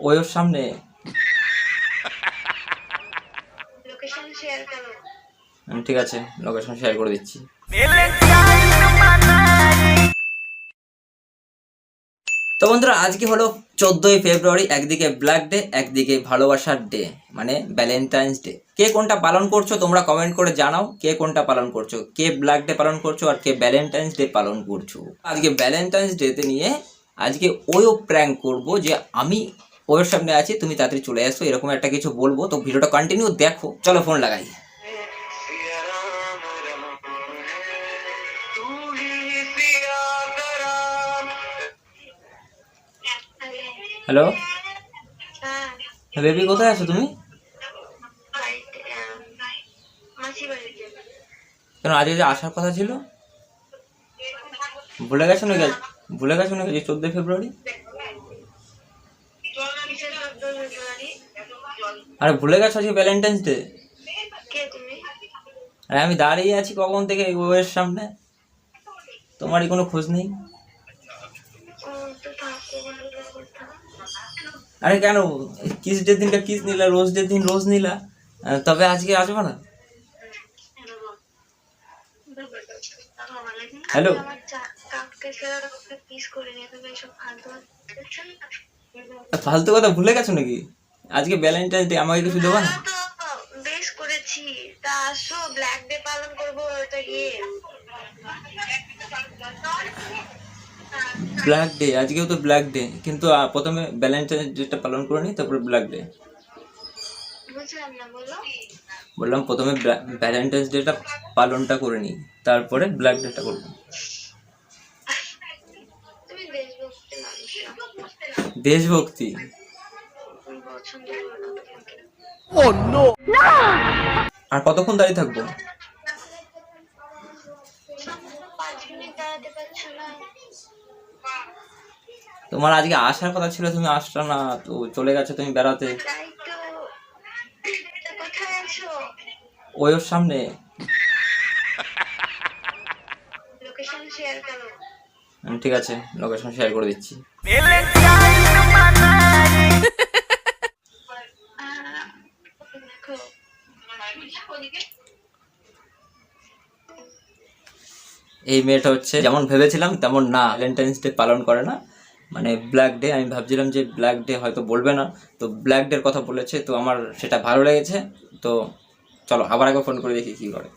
ওই ওর সামনে। ঠিক আছে, লোকেশন শেয়ার করে দিচ্ছি। তো বন্ধুরা, আজকে হলো 14ই ফেব্রুয়ারি। একদিকে ব্ল্যাক ডে, একদিকে ভালোবাসার ডে, মানে ভ্যালেন্টাইন্স ডে। কে কোনটা পালন করছো তোমরা কমেন্ট করে জানাও। কে কোনটা পালন করছো, কে ব্ল্যাক ডে পালন করছো আর কে ভ্যালেন্টাইন্স ডে পালন করছো। আজকে ভ্যালেন্টাইন্স ডেতে নিয়ে আজকে ওইও প্র্যাঙ্ক করব যে আমি ওর সামনে আছি, তুমি তাড়াতাড়ি চলে আসো, এরকম একটা কিছু বলবো। তো ভিডিওটা কন্টিনিউ দেখো। চলো ফোন লাগাই। হ্যালো বেবি, কোথায় আছো তুমি? কেন আজকে যে আসার কথা ছিল, ভুলে গেছো নাকি? ভুলে গেছো নাকি 14 ফেব্রুয়ারি? আরে ভুলে গেছো আজকে ভ্যালেন্টাইন্স ডে। আরে আমি দাঁড়িয়ে আছি কখন থেকে ওয়ের সামনে, তোমারই কোনো খোঁজ নেই। আরে কেন, কিস ডে দিনটা কিস নিলা, রোজ ডে দিন রোজ নিলা, তবে আজকে আসবে না? হ্যালো, ফালতু কথা ভুলে গেছো নাকি? আজকে ভ্যালেন্টাইন্স ডে, আমাকে কিছু দেবা না? বেশ করেছি, তা আসো ব্ল্যাক ডে পালন করব। ওটা গিয়ে ব্ল্যাক ডে, আজকেও তো ব্ল্যাক ডে, কিন্তু প্রথমে ভ্যালেন্টাইন্স ডেটা পালন করে নি, তারপরে ব্ল্যাক ডে। বললাম প্রথমে ভ্যালেন্টাইন্স ডেটা পালনটা করে নি, তারপরে ব্ল্যাক ডেটা করবো। দেশভক্তি? আর কতক্ষণ দাঁড়িয়ে থাকবো? তোমার আজকে আসার কথা ছিল, তুমি আসছো না, তো চলে গেছো তুমি বেড়াতে। ওই ওর সামনে। ঠিক আছে, লোকেশন শেয়ার করে দিচ্ছি। এই মেয়েটা হচ্ছে যেমন ভেবেছিলাম তেমন না, ভ্যালেন্টাইন্স ডে পালন করে না, মানে ব্ল্যাক ডে। আমি ভাবছিলাম যে ব্ল্যাক ডে হয়তো বলবে না, তো ব্ল্যাক ডের কথা বলেছে, তো আমার সেটা ভালো লেগেছে। তো চলো আবার একবার ফোন করে দেখি কী করে।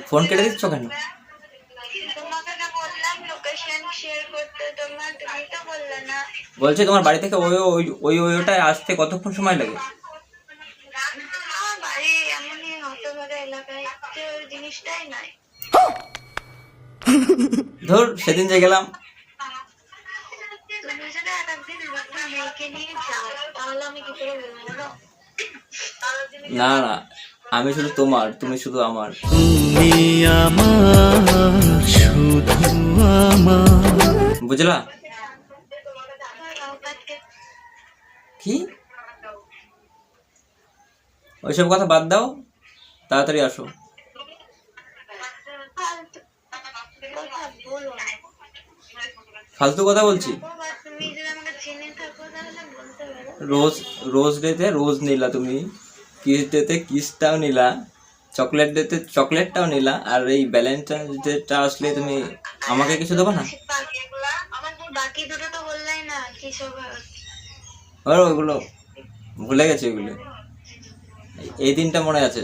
ফোন কেটে দিচ্ছ কেন? বলছি তোমার বাড়ি থেকে ওই ওই ওই ওইটায় আসতে কতক্ষণ সময় লাগে? ধর সেদিন যে গেলাম। না না, আমি শুধু তোমার, তুমি শুধু আমার। বুঝলা কি? ওইসব কথা বাদ দাও, তাড়াতাড়ি আসো। ফালতু কথা বলছি? রোজ রোজ ডেতে রোজ নিলা তুমি, কিস ডেতে কিসটাও নিলা, চকলেট ডেতে চকলেটটাও নিলা, আর এই ভ্যালেন্টাইন্স ডেটা আসলে তুমি আমাকে কিছু দেবো না? ওগুলো ভুলে গেছি, ওইগুলো এই দিনটা মনে আছে।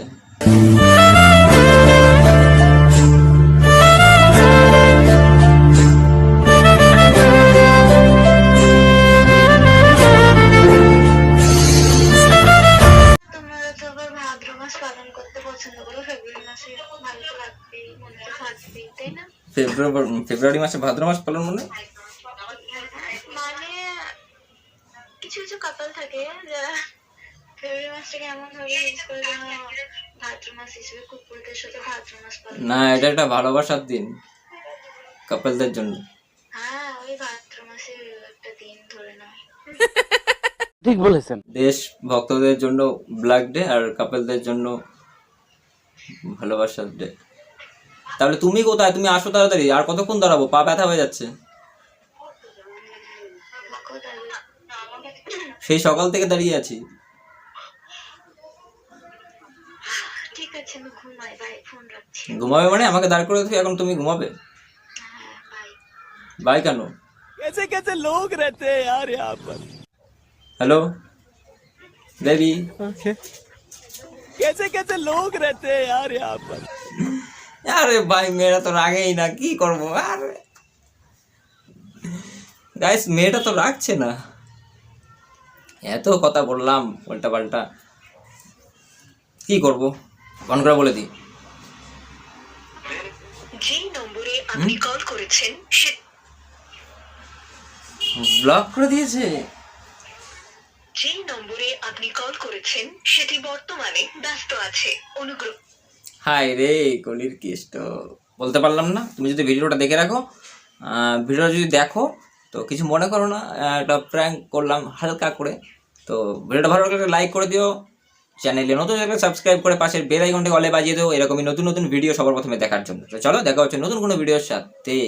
ফেব্রুয়ারি মাসে ভাদ্র মাস পালন মানে কিছু কিছু কাপল থাকে যারা ফেব্রুয়ারি মাসটাকে এমন ভাবে ইউজ করে যেন ভাদ্র মাস হিসেবে কুকুরদের সাথে ভাদ্র মাস পালন। না, এটা একটা ভালোবাসার দিন কাপলদের জন্য। হ্যাঁ, ওই ভাদ্র মাসের একটা দিন ধরে না। ঠিক বলেছেন। দেশ ভক্তদের জন্য ব্ল্যাক ডে আর কাপলদের জন্য ভালোবাসার ডে। তাহলে তুমি কোথায়? তুমি আসো তাড়াতাড়ি। আর কতক্ষণ দাঁড়াবো? পা ব্যথা হয়ে যাচ্ছে। সেই সকাল থেকে দাঁড়িয়ে আছি। ঠিক আছে, আমি ঘুমাই, বাই, ফোন রাখছি। ঘুমাবে মানে? আমাকে দাঁড় করে দিও, এখন তুমি ঘুমাবে? হ্যাঁ, বাই। বাই কেন? कैसे कैसे लोग रहते हैं यार यहाँ पर। Hello baby. कैसे कैसे लोग रहते हैं यार यहाँ पर। আরে ভাই মেয়েরা তো রাগেই না, কি করবো? আরে গাইস, মেয়েটা তো রাখছে না। এত কথা বললাম উল্টা পাল্টা, কি করব? ফোন করে বলে দিই। যে নম্বরে আপনি কল করেছেন সে ব্লক করে দিয়েছে। যে নম্বরে আপনি কল করেছেন সেটি বর্তমানে ব্যস্ত আছে, অনুগ্রহ। হাই রে কলির কেষ্ট, বলতে পারলাম না। তুমি যদি ভিডিওটা দেখে রাখো, ভিডিওটা যদি দেখো তো কিছু মনে করো না, একটা প্র্যাঙ্ক করলাম হালকা করে। তো ভিডিওটা ভালো লাগলে লাইক করে দিও, চ্যানেলে নতুন থাকলে সাবস্ক্রাইব করে পাশের বেল আইকনটি অলে বাজিয়ে দিও এরকমই নতুন নতুন ভিডিও সবার প্রথমে দেখার জন্য। তো চলো দেখা হচ্ছে নতুন কোনো ভিডিওর সাথে।